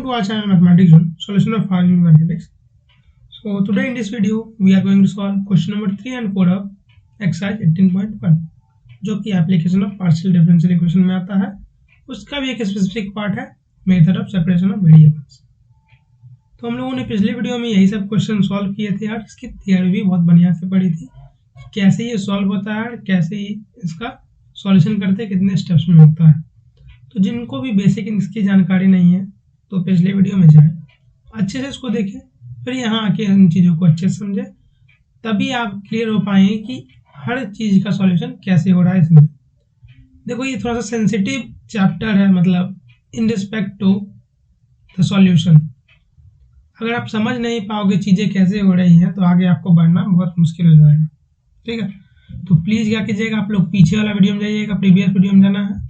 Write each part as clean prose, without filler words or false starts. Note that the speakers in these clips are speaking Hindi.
to our channel Mathematics Zone, solution of Harvard mathematics. So today in this video we are going to solve question number 3 and 4 of exercise 18.1 जो कि application of partial differential equation में आता है। उसका भी एक स्पेसिफिक पार्ट है method of separation of variables. तो हम लोगों ने पिछले वीडियो में यही सब क्वेश्चन सॉल्व किए थे यार, इसकी थियरी भी बहुत बढ़िया से पढ़ी थी, कैसे ये सॉल्व होता है, कैसे इसका सॉल्यूशन करते हैं, कितने स्टेप्स में होता है। तो जिनको भी बेसिक इसकी जानकारी नहीं है तो पिछले वीडियो में जाए, अच्छे से इसको देखें, फिर यहाँ आके इन चीज़ों को अच्छे से समझे, तभी आप क्लियर हो पाएंगे कि हर चीज़ का सॉल्यूशन कैसे हो रहा है इसमें। देखो ये थोड़ा सा सेंसिटिव चैप्टर है, मतलब in respect to the solution. अगर आप समझ नहीं पाओगे चीज़ें कैसे हो रही हैं तो आगे आपको बढ़ना बहुत मुश्किल हो जाएगा। ठीक है, तो प्लीज़ क्या कीजिएगा, आप लोग पीछे वाला वीडियो में जाइएगा, प्रीवियस वीडियो में जाना है,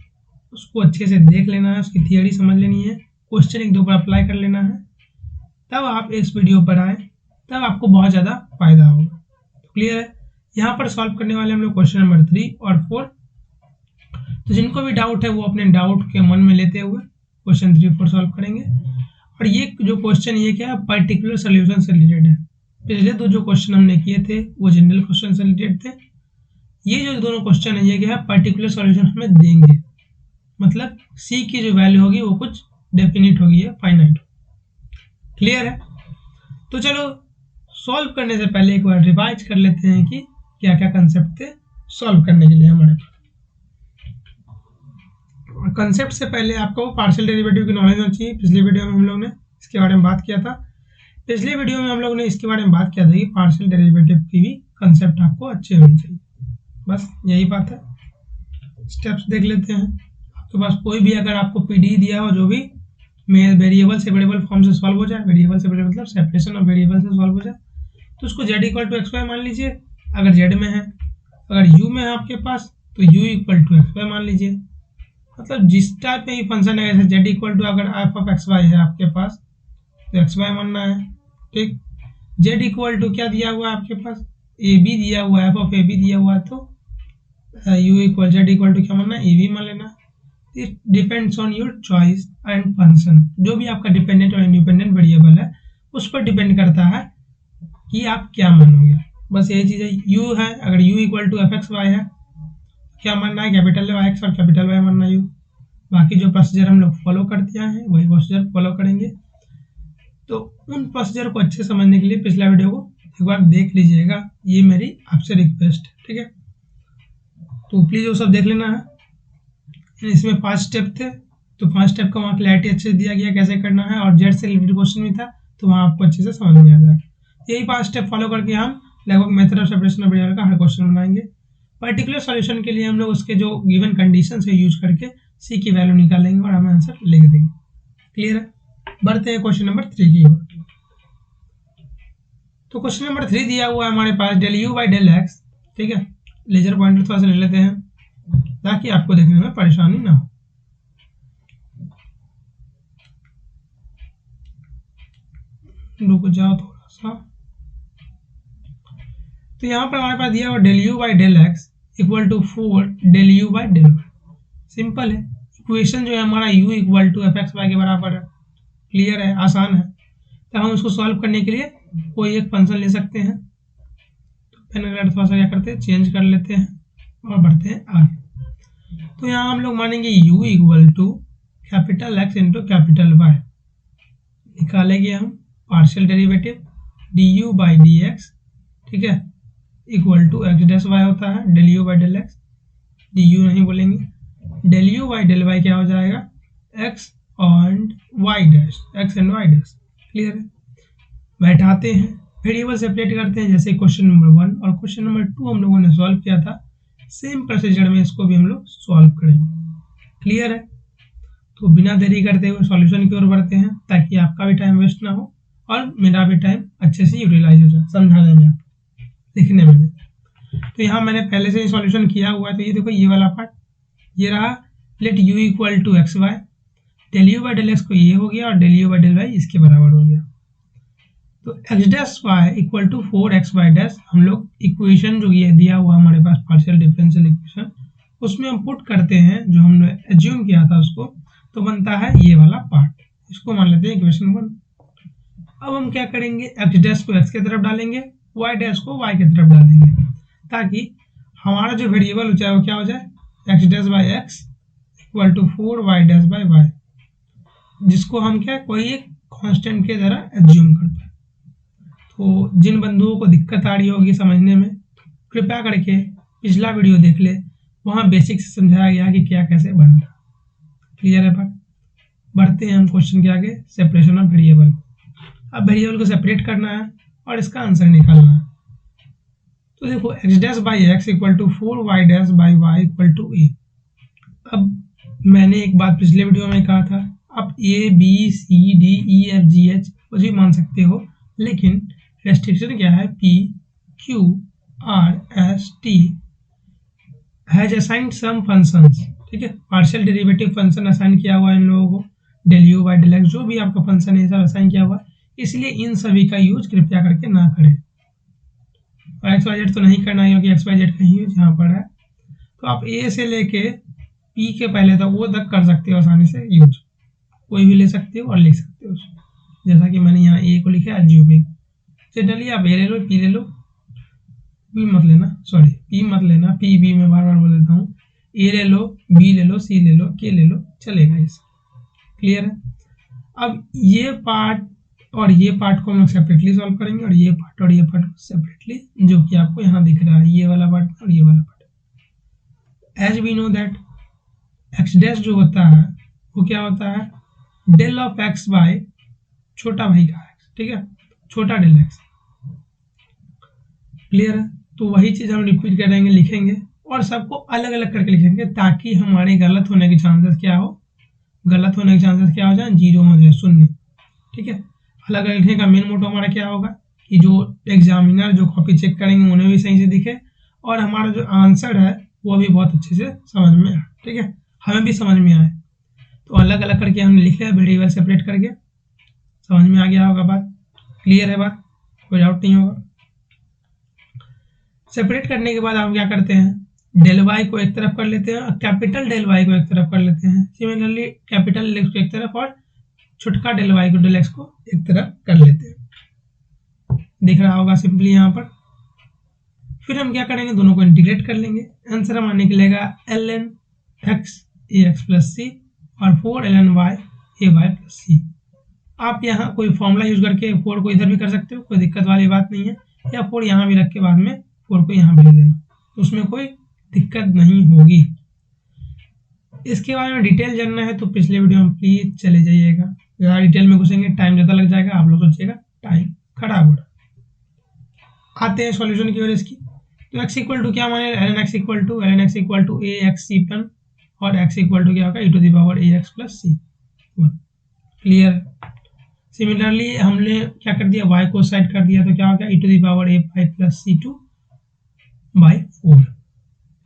उसको अच्छे से देख लेना है, उसकी थियरी समझ लेनी है, क्वेश्चन एक दो बार अप्लाई कर लेना है, तब आप इस वीडियो पर आए, तब आपको बहुत ज़्यादा फायदा होगा। तो क्लियर है, यहाँ पर सॉल्व करने वाले हम लोग क्वेश्चन नंबर 3 और 4। तो जिनको भी डाउट है वो अपने डाउट के मन में लेते हुए क्वेश्चन 3 4 सॉल्व करेंगे। और ये जो क्वेश्चन ये क्या है, पर्टिकुलर सोल्यूशन से रिलेटेड है। पिछले दो जो क्वेश्चन हमने किए थे वो जनरल क्वेश्चन से रिलेटेड थे। ये जो दोनों क्वेश्चन है ये क्या है, पर्टिकुलर सोल्यूशन हमें देंगे, मतलब सी की जो वैल्यू होगी वो कुछ डेफिनिट होगी या फाइनाइट। क्लियर है, तो चलो सॉल्व करने से पहले एक बार रिवाइज कर लेते हैं कि क्या क्या कंसेप्ट थे सॉल्व करने के लिए हमारे पास। कंसेप्ट से पहले आपको पार्शियल डेरिवेटिव की नॉलेज होनी चाहिए। पिछले वीडियो में हम लोग ने इसके बारे में बात किया था। पिछले वीडियो में हम लोग ने इसके बारे में बात किया था कि पार्शियल डेरिवेटिव की भी कंसेप्ट आपको अच्छे होने चाहिए, बस यही बात है। स्टेप्स देख लेते हैं। आपके पास कोई भी अगर आपको पीडी दिया हो जो भी वेरिएबल सेपरेबल फॉर्म से सॉल्व हो जाए, वेरिएबल सेपरेबल मतलब सेपरेशन ऑफ वेरिएबल से सॉल्व हो जाए, तो उसको z equal to x y मान लीजिए अगर z में है। अगर u में है आपके पास तो u equal to x y मान लीजिए। मतलब जिस टाइप में ही फंक्शन है, जैसे z इक्वल टू अगर एफ ऑफ एक्स वाई है आपके पास तो एक्स वाई मानना है। ठीक, z इक्वल टू क्या दिया हुआ है आपके पास, ए बी दिया हुआ है, एफ ऑफ ए बी दिया हुआ है, तो u equal z equal to क्या मानना है, ए बी मान लेना। It depends on your choice and function. जो भी आपका डिपेंडेंट और इंडिपेंडेंट वेरिएबल है उस पर डिपेंड करता है कि आप क्या मानोगे। बस यही चीज़ है। u है, अगर u equal to f x y है क्या मानना है, कैपिटल वाई एक्स और कैपिटल वाई मानना है u। बाकी जो प्रोसीजर हम लोग फॉलो करते हैं वही प्रोसीजर फॉलो करेंगे। तो उन प्रोसीजर को अच्छे समझने के लिए पिछला वीडियो को एक बार देख लीजिएगा, ये मेरी आपसे रिक्वेस्ट है। ठीक है, तो प्लीज़ वो सब देख लेना है। इसमें 5 स्टेप थे, तो 5 स्टेप का वहाँ क्लैरिटी अच्छे से दिया गया कैसे करना है, और जेड से रिलेटेड क्वेश्चन भी था तो वहाँ आपको अच्छे से समझ में आ जाएगा। यही 5 स्टेप फॉलो करके हम लगभग method of separation of variable का हर क्वेश्चन बनाएंगे। पर्टिकुलर सॉल्यूशन के लिए हम लोग उसके जो गिवन कंडीशन है यूज करके सी की वैल्यू निकालेंगे और हमें आंसर लिख देंगे। क्लियर है, बढ़ते हैं क्वेश्चन नंबर 3 की ओर। तो क्वेश्चन नंबर 3 दिया हुआ है हमारे पास del u by del x. ठीक है, लेजर पॉइंटर थोड़ा सा ले लेते हैं ताकि आपको देखने में परेशानी ना हो। रुक जाओ थोड़ा सा। तो यहाँ पर हमारे पास दिया हुआ del u by del x equal to 4 del u by del y. Simple है, इक्वेशन जो है हमारा u equal to f x y के बराबर है। क्लियर है, आसान है। तो हम उसको सॉल्व करने के लिए कोई एक फंक्शन ले सकते हैं। तो पेन ग्रेड थोड़ा सा क्या करते हैं, चेंज कर लेते हैं और बढ़ते हैं आगे। तो यहाँ हम लोग मानेंगे u equal to capital X into capital Y. निकालेंगे हम partial derivative d u by d x, ठीक है, equal to x dash y होता है del u by del x. D u नहीं बोलेंगे, del u by del y क्या हो जाएगा, x and y dash, x and y dash. Clear है, बैठाते हैं, वेरिएबल सेपरेट करते हैं जैसे क्वेश्चन नंबर 1 और क्वेश्चन नंबर 2 हम लोगों ने सॉल्व किया था। सेम प्रोसीजर में इसको भी हम लोग सॉल्व करेंगे। क्लियर है, तो बिना देरी करते हुए सॉल्यूशन की ओर बढ़ते हैं ताकि आपका भी टाइम वेस्ट ना हो और मेरा भी टाइम अच्छे से यूटिलाइज हो जाए समझाने में, लिखने में। तो यहाँ मैंने पहले से ही सॉल्यूशन किया हुआ है। तो ये देखो, ये वाला पार्ट ये रहा, let u equal to x y, del u by del x को ये हो गया और del u by del y इसके बराबर हो गया। तो x dash y equal to 4 x y dash हम लोग इक्वेशन जो ये दिया हुआ हमारे पास पार्शियल डिफरेंशियल इक्वेशन, उसमें हम पुट करते हैं जो हमने एज्यूम किया था उसको, तो बनता है ये वाला पार्ट। इसको मान लेते हैं इक्वेशन 1। अब हम क्या करेंगे, एक्स डैश को एक्स की तरफ डालेंगे, वाई डैश को वाई की तरफ डालेंगे, ताकि हमारा जो वेरिएबल हो जाए वो क्या हो जाए, x dash by x equal to 4 y dash by y, जिसको हम क्या कोई एक कांस्टेंट के तरह एज्यूम कर पाए। तो जिन बंधुओं को दिक्कत आ रही होगी समझने में, कृपया करके पिछला वीडियो देख ले, वहाँ बेसिक से समझाया गया कि क्या कैसे बन रहा। क्लियर है बात? बढ़ते हैं हम क्वेश्चन के आगे, सेपरेशन ऑफ वेरिएबल। अब वेरिएबल को सेपरेट करना है और इसका आंसर निकालना है। तो देखो x dash by x equal to 4 y dash by y equal to a. अब मैंने एक बात पिछले वीडियो में कहा था, आप A B C D E F G H कुछ भी मान सकते हो, लेकिन रेस्ट्रिक्शन क्या है, P Q R S T has assigned some functions. ठीक है, पार्शियल डेरिवेटिव फंक्शन असाइन किया हुआ है इन लोगों को, del u by del x जो भी आपका फंक्शन है सब असाइन किया हुआ है, इसलिए इन सभी का यूज कृपया करके ना करें। और एक्स वाई जेड तो नहीं करना है क्योंकि एक्स वाई जेड का यूज यहाँ पर है। तो आप ए से लेके पी के पहले तक वो तक कर सकते हो आसानी से यूज, कोई भी ले सकते हो और लिख सकते हो। जैसा कि मैंने यहाँ ए को लिखा है एज्यूमिंग, जनरली आप ए ले लो, पी ले लो, बी मत लेना, सॉरी पी मत लेना, पी बी में बार बार बोल देता हूँ, ए ले लो, बी ले लो, सी ले लो, के ले लो, चलेगा इसे। क्लियर है? अब ये पार्ट और ये पार्ट को हम सेपरेटली सॉल्व करेंगे, और ये पार्ट और ये पार्ट को सेपरेटली, जो कि आपको यहाँ दिख रहा है, ये वाला पार्ट और ये वाला part. As we know that x dash जो होता है वो क्या होता है, डेल ऑफ एक्स बाय छोटा भाई का एक्स। ठीक है, छोटा डेल एक्स। क्लियर है? तो वही चीज हम रिपीट करेंगे, लिखेंगे और सबको अलग अलग करके लिखेंगे, ताकि हमारे गलत होने के चांसेस क्या हो, गलत होने के चांसेस क्या हो जाए, 0 हो जाए, 0। ठीक है, अलग अलग लिखने का मेन मोटो हमारा क्या होगा कि जो एग्जामिनर जो कॉपी चेक करेंगे उन्हें भी सही से दिखे, और हमारा जो आंसर है वो भी बहुत अच्छे से समझ में आए। ठीक है, हमें भी समझ में आए। तो अलग अलग करके हमने लिखा है, वेरिएबल सेपरेट करके। समझ में आ गया होगा बात? क्लियर है बात? कोई डाउट नहीं होगा। सेपरेट करने के बाद हम क्या करते हैं, डेल वाई को एक तरफ कर लेते हैं और कैपिटल डेल वाई को एक तरफ कर लेते हैं। सिमिलरली कैपिटल डेल एक्स को एक तरफ और छोटका डेल वाई को डेल एक्स को एक तरफ कर लेते हैं। दिख रहा होगा सिंपली यहाँ पर। फिर हम क्या करेंगे, दोनों को इंटीग्रेट कर लेंगे। आंसर हमारा निकलेगा ln x ए एक्स प्लस सी और 4 ln y ए वाई प्लस सी। आप यहाँ कोई फॉर्मूला यूज करके 4 को इधर भी कर सकते हो, कोई दिक्कत वाली बात नहीं है, या 4 यहाँ भी रख के बाद में 4 को यहाँ भेज देना, तो उसमें कोई दिक्कत नहीं होगी। इसके बारे में डिटेल जानना है तो पिछले वीडियो में प्लीज चले जाइएगा, ज़्यादा डिटेल में घुसेंगे टाइम ज़्यादा लग जाएगा, आप लोग सोचिएगा टाइम खराब हो रहा। आते हैं सॉल्यूशन की ओर इसकी। तो x इक्वल टू क्या माने, ln x equal to a x c पन, और x इक्वल टू क्या होगा e to the power a x plus c. Clear? Similarly हमने क्या कर दिया, y को साइड कर दिया तो क्या होगा e to the power a five plus c two by 4।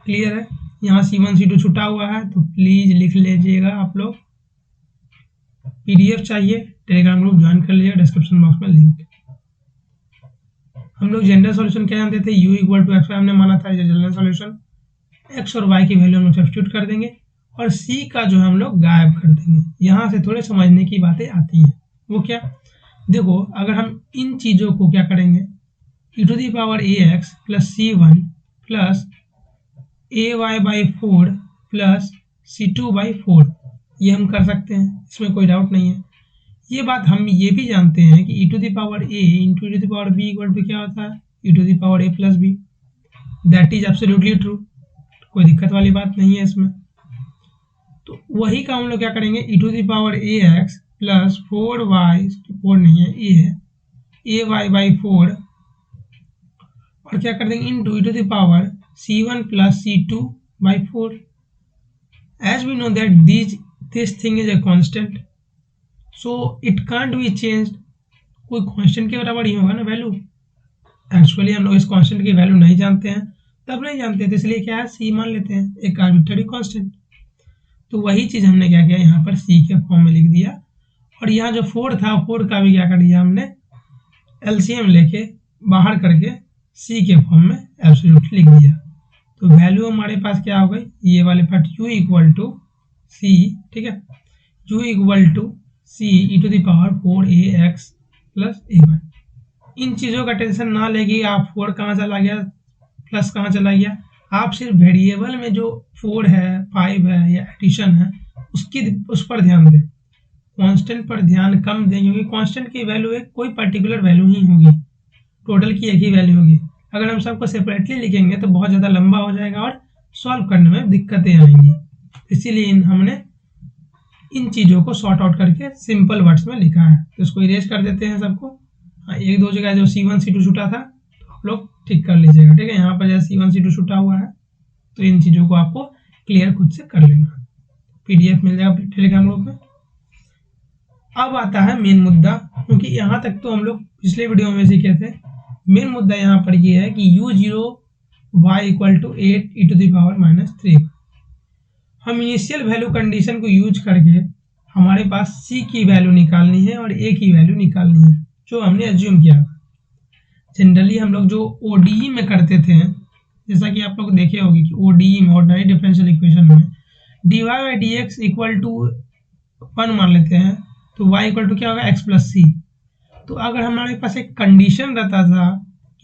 Clear है? यहाँ C1 C2 छुटा हुआ है तो प्लीज लिख लीजिएगा आप लोग। PDF चाहिए टेलीग्राम ग्रुप ज्वाइन कर लीजिएगा, डिस्क्रिप्शन बॉक्स में लिंक। हम लोग जनरल सॉल्यूशन क्या जानते थे, u equal to x y हमने माना था, ये जनरल सॉल्यूशन। x और y की वैल्यू हम लोग सब्स्टिट्यूट कर देंगे और c का जो हम लोग गायब कर देंगे। यहाँ से थोड़े समझने की बातें आती हैं। वो क्या, देखो अगर हम इन चीज़ों को क्या करेंगे, e to the power a x plus C1 plus a y by 4 plus C2 by 4, ये हम कर सकते हैं, इसमें कोई डाउट नहीं है। ये बात हम ये भी जानते हैं कि e to the power a into e to the power b equal to क्या होता है, e to the power a plus b। That is absolutely true, कोई दिक्कत वाली बात नहीं है इसमें। तो वही काम हम लोग क्या करेंगे, e to the power a x plus 4y, 4 नहीं है a है, a y बाई 4, और क्या कर देंगे into e to the power c1 plus c2 by 4। As we know that this thing is a constant, so it can't be changed. कोई कांस्टेंट के बराबर ही होगा ना वैल्यू। एक्चुअली हम लोग इस कांस्टेंट की वैल्यू नहीं जानते हैं, तब नहीं जानते थे, इसलिए क्या है सी मान लेते हैं, एक आर्बिट्ररी कांस्टेंट। तो वही चीज हमने क्या किया, यहाँ पर सी के फॉर्म में लिख दिया, और यहाँ जो 4 था 4 का भी क्या कर दिया हमने एलसीएम लेके बाहर करके सी के फॉर्म में एब्सोल्यूट लिख दिया। तो वैल्यू हमारे पास क्या हो गई, ये वाले part u equal to c, ठीक है, u equal to c e to the power 4ax plus ay। इन चीज़ों का टेंशन ना लेगी आप 4 कहाँ चला गया, प्लस कहाँ चला गया, आप सिर्फ वेरिएबल में जो 4 है 5 है या एडिशन है उस पर ध्यान दें। कांस्टेंट पर ध्यान कम दें, क्योंकि कांस्टेंट की वैल्यू एक कोई पर्टिकुलर वैल्यू ही होगी, टोटल की एक ही वैल्यू होगी। अगर हम सबको सेपरेटली लिखेंगे तो बहुत ज़्यादा लंबा हो जाएगा और सॉल्व करने में दिक्कतें आएंगी। इसीलिए हमने इन चीज़ों को सॉर्ट आउट करके सिंपल वर्ड्स में लिखा है। तो इसको इरेज कर देते हैं सबको। हाँ, एक दो जगह जो C1 C2 छूटा था तो आप लोग ठीक कर लीजिएगा। ठीक है, यहाँ पर जैसे C1 C2 छूटा हुआ है तो इन चीज़ों को आपको क्लियर खुद से कर लेना। PDF मिल जाएगा टेलीग्राम ग्रुप में। अब आता है मेन मुद्दा, क्योंकि यहाँ तक तो हम लोग पिछले वीडियो में सीखे थे। मेन मुद्दा यहाँ पर ये है कि u0 y equal to 8 e to the power -3। हम इनिशियल वैल्यू कंडीशन को यूज करके हमारे पास c की वैल्यू निकालनी है और a की वैल्यू निकालनी है, जो हमने एज्यूम किया था। जनरली हम लोग जो ODE में करते थे, जैसा कि आप लोग देखे होंगे कि ODE में, ऑर्डिनरी डिफरेंशियल इक्वेशन में, dy/dx इक्वल टू 1 मान लेते हैं तो y इक्वल टू क्या होगा, x प्लस सी। तो अगर हमारे पास एक कंडीशन रहता था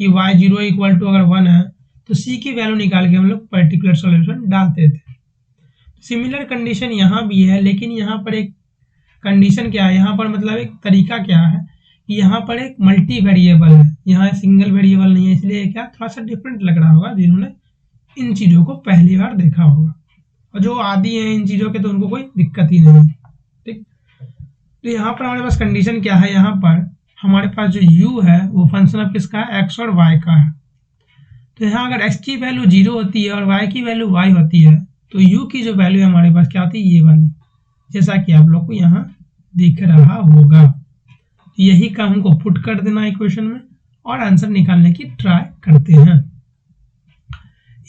कि y0 इक्वल टू अगर 1 है तो c की वैल्यू निकाल के हम लोग पर्टिकुलर सॉल्यूशन डालते थे। सिमिलर कंडीशन यहाँ भी है, लेकिन यहाँ पर एक कंडीशन क्या है, यहाँ पर मतलब एक तरीका क्या है कि यहाँ पर एक मल्टी वेरिएबल है, यहाँ सिंगल वेरिएबल नहीं है, इसलिए क्या थोड़ा सा डिफरेंट लग रहा होगा जिन्होंने इन चीज़ों को पहली बार देखा होगा। और जो आदी हैं इन चीज़ों के तो उनको कोई दिक्कत ही नहीं। ठीक, तो यहाँ पर हमारे पास कंडीशन क्या है, यहाँ पर हमारे पास जो u है वो फंक्शन ऑफ किसका है, x और y का है। तो यहाँ अगर x की वैल्यू 0 होती है और y की वैल्यू y होती है तो u की जो वैल्यू है हमारे पास क्या होती है, ये वाली, जैसा कि आप लोग को यहाँ दिख रहा होगा। यही काम हमको पुट कर देना इक्वेशन में और आंसर निकालने की ट्राई करते हैं।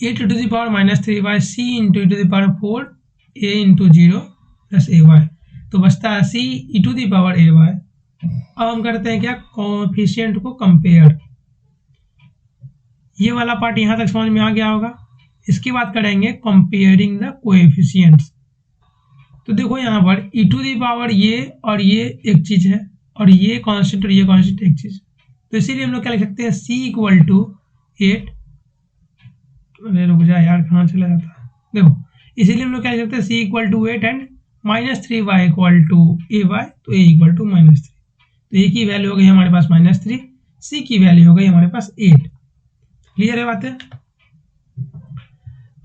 a to the power -3y c into to the power 4 a into 0 plus ay, तो बचता है c e to the power ay। अब हम करते हैं क्या, कोएफिशिएंट को कंपेयर। ये वाला पार्ट यहाँ तक समझ में आ गया होगा। इसकी बात करेंगे कंपेयरिंग द कोएफिशिएंट्स। तो देखो यहाँ पर e टू द पावर ये और ये एक चीज है और ये कांस्टेंट और ये कांस्टेंट एक चीज, तो इसीलिए हम लोग क्या लिख सकते हैं, c इक्वल टू 8। अरे रुक जा यार, कहाँ चला जाता है, देखो इसीलिए हम लोग क्या लिख सकते हैं, c equal to 8 and -3y equal to ay, तो a इक्वल टू -3। तो a की वैल्यू हो गई हमारे पास -3, c की वैल्यू हो गई हमारे पास 8। क्लियर है बातें।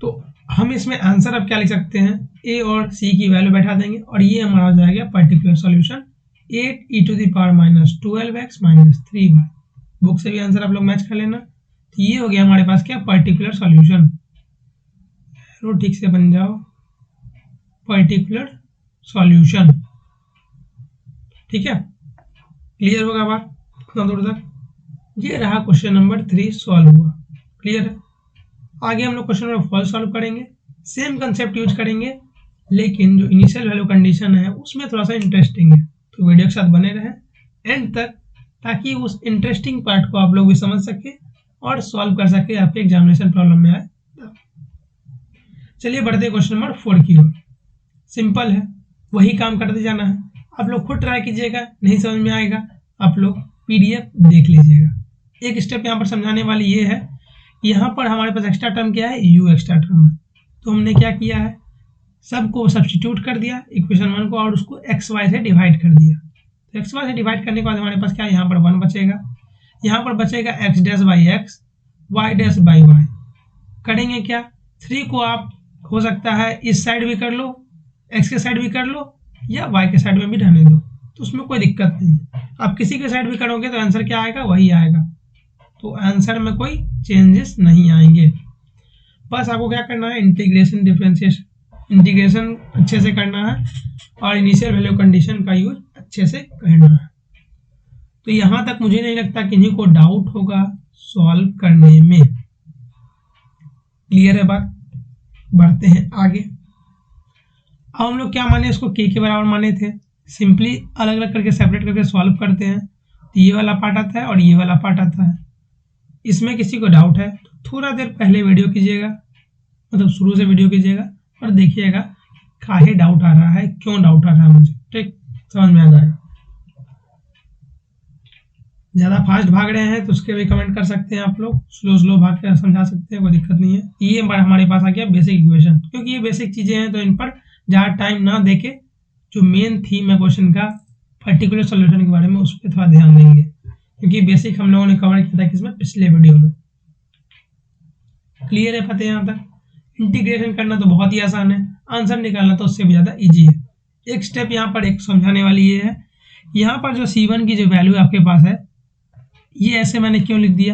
तो हम इसमें आंसर अब क्या लिख सकते हैं, a और c की वैल्यू बैठा देंगे और ये हमारा हो जाएगा particular solution 8 e to the power -12x -3y। Book से भी आंसर आप लोग मैच कर लेना। तो ये हो गया हमारे पास क्या, पर्टिकुलर सॉल्यूशन। ठीक से बन जाओ, पर्टिकुलर सॉल्यूशन। ठीक है, क्लियर होगा बात इतना दूर तक। ये रहा क्वेश्चन नंबर 3 सॉल्व हुआ। क्लियर है। आगे हम लोग क्वेश्चन नंबर 4 सॉल्व करेंगे, सेम कंसेप्ट यूज करेंगे, लेकिन जो इनिशियल वैल्यू कंडीशन है उसमें थोड़ा सा इंटरेस्टिंग है। तो वीडियो के साथ बने रहें एंड तक, ताकि उस इंटरेस्टिंग पार्ट को आप लोग भी समझ सके और सॉल्व कर सके आपके एग्जामिनेशन प्रॉब्लम में आए। चलिए बढ़ते क्वेश्चन नंबर 4 की ओर। सिंपल है, वही काम करते जाना है। आप लोग खुद ट्राई कीजिएगा, नहीं समझ में आएगा आप लोग PDF देख लीजिएगा। एक स्टेप यहाँ पर समझाने वाली ये है, यहाँ पर हमारे पास एक्स्ट्रा टर्म क्या है, u एक्स्ट्रा टर्म है। तो हमने क्या किया है, सबको सब्स्टिट्यूट कर दिया इक्वेशन 1 को और उसको xy से डिवाइड कर दिया। तो xy से डिवाइड करने के बाद हमारे पास क्या है, यहाँ पर 1 बचेगा, यहाँ पर बचेगा x dash by x, y dash by y। करेंगे क्या, 3 को आप हो सकता है इस साइड भी कर लो, x के साइड भी कर लो या y के साइड में भी रहने दो, तो उसमें कोई दिक्कत नहीं। आप किसी के साइड भी करोगे तो आंसर क्या आएगा, वही आएगा। तो आंसर में कोई चेंजेस नहीं आएंगे। बस आपको क्या करना है, इंटीग्रेशन डिफरेंशिएशन, इंटीग्रेशन अच्छे से करना है और इनिशियल वैल्यू कंडीशन का यूज अच्छे से करना है। तो यहाँ तक मुझे नहीं लगता किन्हीं को डाउट होगा सॉल्व करने में। क्लियर है बात। बढ़ते हैं आगे। अब हम लोग क्या माने, इसको k के बराबर माने थे। सिंपली अलग अलग करके सेपरेट करके सॉल्व करते हैं। तो ये वाला पार्ट आता है और ये वाला पार्ट आता है। इसमें किसी को डाउट है तो थोड़ा देर पहले वीडियो कीजिएगा, मतलब शुरू से वीडियो कीजिएगा और देखिएगा काहे डाउट आ रहा है, क्यों डाउट आ रहा है मुझे। ठीक, समझ में आ जाएगा। ज़्यादा फास्ट भाग रहे हैं तो उसके भी कमेंट कर सकते हैं आप लोग, स्लो भाग कर समझा सकते हैं, कोई दिक्कत नहीं है। ये हमारे पास आ गया बेसिक इक्वेशन। क्योंकि ये बेसिक चीज़ें हैं तो इन पर ज़्यादा टाइम ना देके जो मेन थीम है क्वेश्चन का पर्टिकुलर सोल्यूशन के बारे में उस पर थोड़ा ध्यान देंगे, क्योंकि बेसिक हम लोगों ने कवर किया था किसमें, पिछले वीडियो में। क्लियर है पता यहाँ तक? इंटीग्रेशन करना तो बहुत ही आसान है, आंसर निकालना तो उससे भी ज़्यादा ईजी है। एक स्टेप यहाँ पर एक समझाने वाली ये है, यहाँ पर जो C1 की जो वैल्यू आपके पास है, ये ऐसे मैंने क्यों लिख दिया,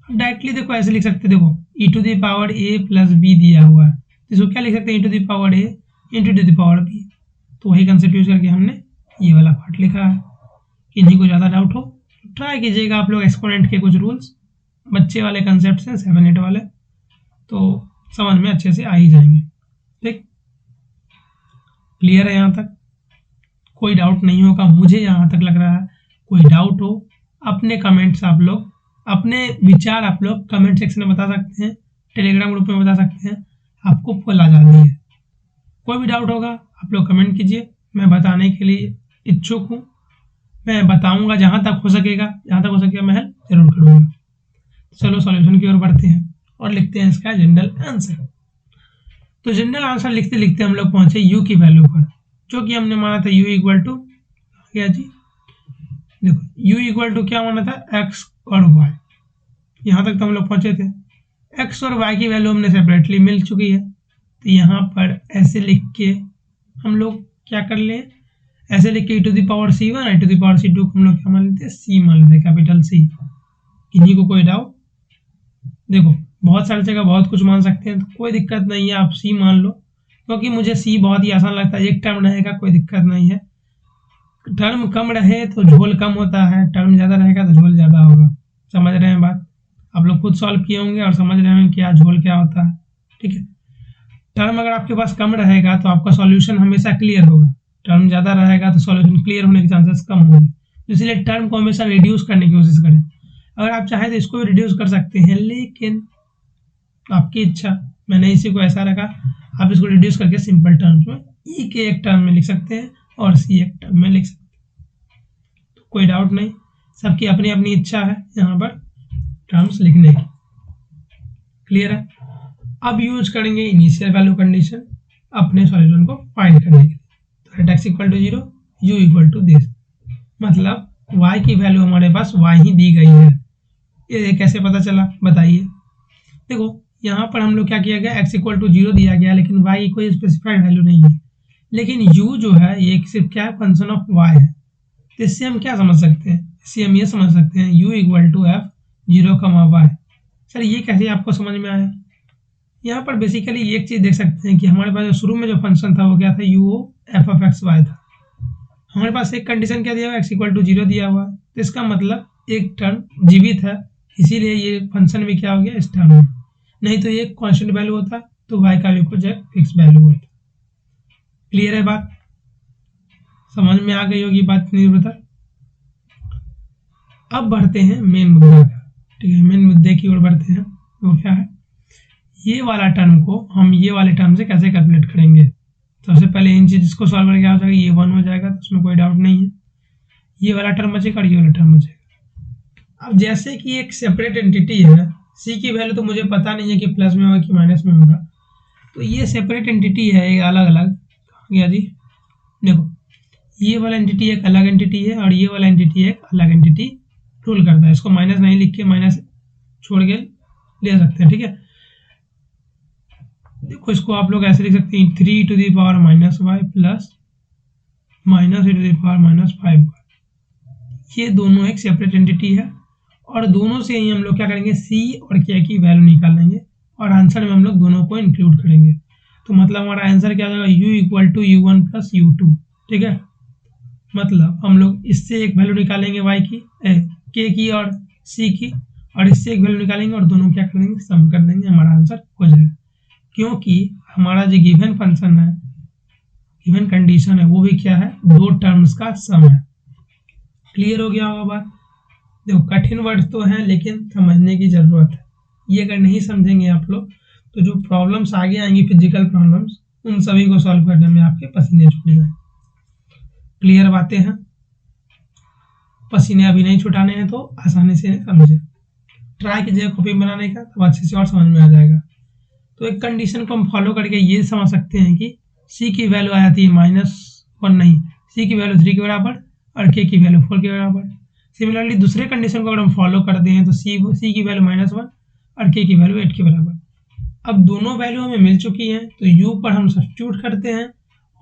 डायरेक्टली देखो ऐसे लिख सकते, देखो e⁴ प्लस b दिया हुआ है, इसको क्या लिख सकते हैं, e⁴ तो वही कंसेप्ट यूज करके हमने ये वाला पार्ट लिखा है। किन्हीं को ज़्यादा डाउट हो ट्राई कीजिएगा आप लोग, एक्सपोनेंट के कुछ रूल्स बच्चे वाले कंसेप्ट हैं 7-8 वाले, तो समझ में अच्छे से आ ही जाएंगे। ठीक, क्लियर है यहाँ तक? कोई डाउट नहीं होगा मुझे यहाँ तक लग रहा है। कोई डाउट हो अपने कमेंट्स आप लोग, अपने विचार आप लोग कमेंट सेक्शन में बता सकते हैं, टेलीग्राम ग्रुप में बता सकते हैं, आपको फुल आज़ादी है। कोई भी डाउट होगा आप लोग कमेंट कीजिए, मैं बताने के लिए इच्छुक हूँ, मैं बताऊंगा जहाँ तक हो सकेगा, जहाँ तक हो सकेगा मैं हेल्प जरूर करूँगा। चलो सॉल्यूशन की ओर बढ़ते हैं और लिखते हैं इसका जनरल आंसर। तो जनरल आंसर लिखते लिखते हम लोग पहुंचे u की वैल्यू पर, जो कि हमने माना था u क्या जी, देखो u क्या माना था, x और y। यहाँ तक तो हम लोग पहुंचे थे, x और y की वैल्यू हमने सेपरेटली मिल चुकी है, तो यहाँ पर ऐसे लिख के हम लोग क्या कर ले, ऐसे लिख के e⁴ C1 e⁴ C2 को हम लोग क्या मान लेते हैं, C मान लेते हैं, कैपिटल C। किन्हीं को कोई डाउट? देखो बहुत सारी जगह बहुत कुछ मान सकते हैं, तो कोई दिक्कत नहीं है, आप C मान लो, क्योंकि मुझे C बहुत ही आसान लगता है। एक टर्म रहेगा कोई दिक्कत नहीं है, टर्म कम रहे तो झोल कम होता है, टर्म ज़्यादा रहेगा तो झोल ज़्यादा होगा। समझ रहे हैं बात? आप लोग खुद सॉल्व किए होंगे और समझ रहे होंगे क्या झोल क्या होता है। ठीक है, टर्म अगर आपके पास कम रहेगा तो आपका सॉल्यूशन हमेशा क्लियर होगा, टर्म ज़्यादा रहेगा तो सॉल्यूशन क्लियर होने के चांसेस कम होंगे। इसलिए टर्म को हमेशा रिड्यूस करने की कोशिश करें। अगर आप चाहें तो इसको भी रिड्यूस कर सकते हैं, लेकिन आपकी इच्छा, मैंने इसी को ऐसा रखा, आप इसको रिड्यूस करके सिंपल टर्म्स में ई के एक टर्म में लिख सकते हैं और सी एक टर्म में लिख सकते हैं। तो कोई डाउट नहीं, सबकी अपनी अपनी इच्छा है यहाँ पर टर्म्स लिखने की। क्लियर है? अब यूज करेंगे इनिशियल वैल्यू कंडीशन अपने सॉल्यूशन को फाइंड करने के लिए। तो एट x = 0 u = दिस, मतलब y की वैल्यू हमारे पास y ही दी गई है। ये कैसे पता चला बताइए? देखो यहाँ पर हम लोग क्या किया गया, x = 0 दिया गया, लेकिन y की कोई स्पेसिफाइड वैल्यू नहीं है, लेकिन u जो है ये सिर्फ क्या है, फंक्शन ऑफ y है। तो इससे हम क्या समझ सकते हैं, इससे हम ये समझ सकते हैं u = f 0, y। सर ये कैसे आपको समझ में आया? यहाँ पर बेसिकली एक चीज़ देख सकते हैं कि हमारे पास शुरू में जो फंक्शन था वो क्या था, u f(x, y) था। हमारे पास एक कंडीशन क्या दिया हुआ, x = 0 दिया हुआ, तो इसका मतलब एक टर्म जीवित है, इसीलिए ये फंक्शन भी क्या हो गया इस टर्म में। नहीं तो ये कांस्टेंट वैल्यू होता तो y का भी कुछ एक फिक्स वैल्यू होता। क्लियर है बात? समझ में आ गई होगी बात निर्भर। अब बढ़ते हैं मेन मुद्दा का। ठीक है, मेन मुद्दे की ओर बढ़ते हैं। वो क्या है, ये वाला टर्म को हम ये वाले टर्म से कैसे कैलकुलेट करेंगे। सबसे पहले इन चीज को सॉल्व करके क्या हो जाएगा, ये 1 हो जाएगा, तो उसमें कोई डाउट नहीं है। ये वाला टर्म बचेगा और ये वाला टर्म बचेगा। अब जैसे कि एक सेपरेट एंटिटी है, सी की वैल्यू तो मुझे पता नहीं है कि प्लस में होगा कि माइनस में होगा, तो ये सेपरेट एंटिटी है, एक अलग अलग गया जी। देखो ये वाला एंटिटी एक अलग एंटिटी है और ये वाला एंटिटी एक अलग एंटिटी रूल करता है। इसको माइनस नहीं लिख के माइनस छोड़ के ले सकते हैं। ठीक है, देखो इसको आप लोग ऐसे लिख सकते हैं, 3 to the power -y plus -e to the power -5y। ये दोनों एक सेपरेट एंटिटी है और दोनों से ही हम लोग क्या करेंगे, c और k की वैल्यू निकालेंगे और आंसर में हम लोग दोनों को इंक्लूड करेंगे। तो मतलब हमारा आंसर क्या हो जाएगा, u = u1 + u2। ठीक है, मतलब हम लोग इससे एक वैल्यू निकालेंगे y की, k की और c की, और इससे एक वैल्यू निकालेंगे और दोनों क्या कर देंगे, सम कर देंगे, हमारा आंसर हो जाएगा। क्योंकि हमारा जो गिवन फंक्शन है, गिवन कंडीशन है, वो भी क्या है, दो टर्म्स का सम है। क्लियर हो गया होगा बात? देखो कठिन वर्ड तो हैं लेकिन समझने की जरूरत है। ये अगर नहीं समझेंगे आप लोग तो जो प्रॉब्लम्स आगे आएंगी, फिजिकल प्रॉब्लम्स, उन सभी को सॉल्व करने में आपके पसीने छूट जाएंगे। क्लियर बातें हैं, पसीने अभी नहीं छुटाने हैं तो आसानी से समझे, ट्राई कीजिएगा कॉपी बनाने का, तब अच्छे से और समझ में आ जाएगा। तो एक कंडीशन को हम फॉलो करके ये समझ सकते हैं कि सी की वैल्यू आ जाती है -1, नहीं, सी की वैल्यू 3 के बराबर और के की वैल्यू 4 के बराबर। सिमिलरली दूसरे कंडीशन को अगर हम फॉलो करते हैं तो सी की वैल्यू -1 और के की वैल्यू 8 के बराबर। अब दोनों वैल्यू हमें मिल चुकी हैं तो यू पर हम सब्स्टिट्यूट करते हैं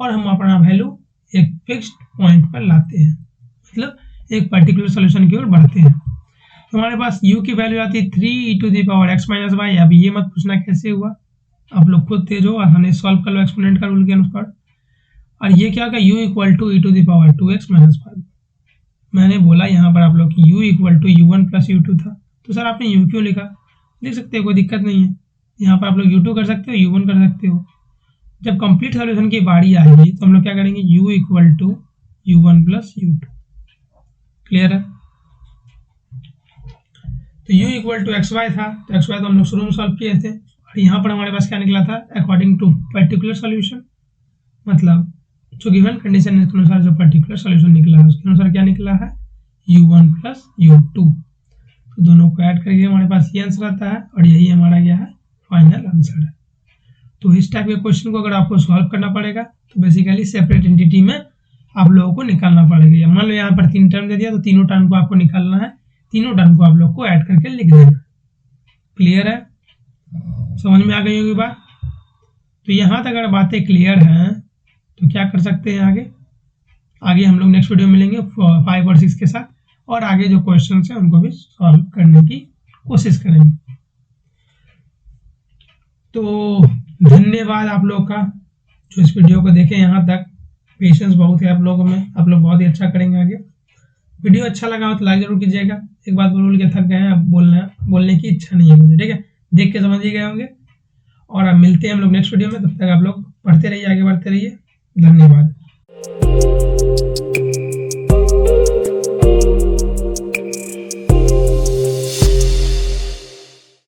और हम अपना वैल्यू एक फिक्स्ड पॉइंट पर लाते हैं, मतलब एक पर्टिकुलर सोल्यूशन की ओर बढ़ते हैं। तो हमारे पास u की वैल्यू आती है 3e⁻x - y। अब ये मत पूछना कैसे हुआ, आप लोग खुद तेज हो, आसानी से सॉल्व कर लो एक्सपोनेंट का रूल के अनुसार। और ये क्या होगा, u = e⁻2x - 5। मैंने बोला यहाँ पर आप लोग कि u = u1 + u2 था, तो सर आपने u क्यों लिखा, लिख सकते हो, कोई दिक्कत नहीं है। यहाँ पर आप लोग u2 कर सकते हो, u1 कर सकते हो। जब कंप्लीट सॉल्यूशन की बारी आएगी तो हम लोग क्या करेंगे, u = u1 + u2। क्लियर है। तो u = xy था, तो xy तो हम लोग शुरू में सॉल्व किए थे, और यहाँ पर हमारे पास क्या निकला था, अकॉर्डिंग टू पर्टिकुलर सॉल्यूशन, मतलब जो गिवन कंडीशन के अनुसार जो पर्टिकुलर सॉल्यूशन निकला है उसके अनुसार क्या निकला है, u1 + u2। तो दोनों को ऐड करके हमारे पास ये आंसर आता है, और यही हमारा क्या है, फाइनल आंसर है। तो इस टाइप के क्वेश्चन को अगर आपको सॉल्व करना पड़ेगा तो बेसिकली सेपरेट एंटिटी में आप लोगों को निकालना पड़ेगा। मान लो यहाँ पर 3 टर्म दे दिया तो तीनों टर्म को आपको निकालना है, तीनों टर्म को आप लोग को ऐड करके लिख देना। क्लियर है, समझ में आ गई होगी बात। तो यहाँ तक अगर बातें क्लियर हैं तो क्या कर सकते हैं, आगे हम लोग नेक्स्ट वीडियो मिलेंगे 5 और 6 के साथ, और आगे जो क्वेश्चन है उनको भी सॉल्व करने की कोशिश करेंगे। तो धन्यवाद आप लोग का जो इस वीडियो को देखें यहाँ तक, पेशेंस बहुत है आप लोगों में, आप लोग बहुत ही अच्छा करेंगे आगे। वीडियो अच्छा लगा हो तो लाइक जरूर कीजिएगा। एक बात बोल के थक गए हैं, अब बोलने की इच्छा नहीं है मुझे, ठीक है, देख के समझ ही गए होंगे। और अब मिलते हैं हम लोग नेक्स्ट वीडियो में, तब तक आप लोग पढ़ते रहिए, आगे बढ़ते रहिए। धन्यवाद।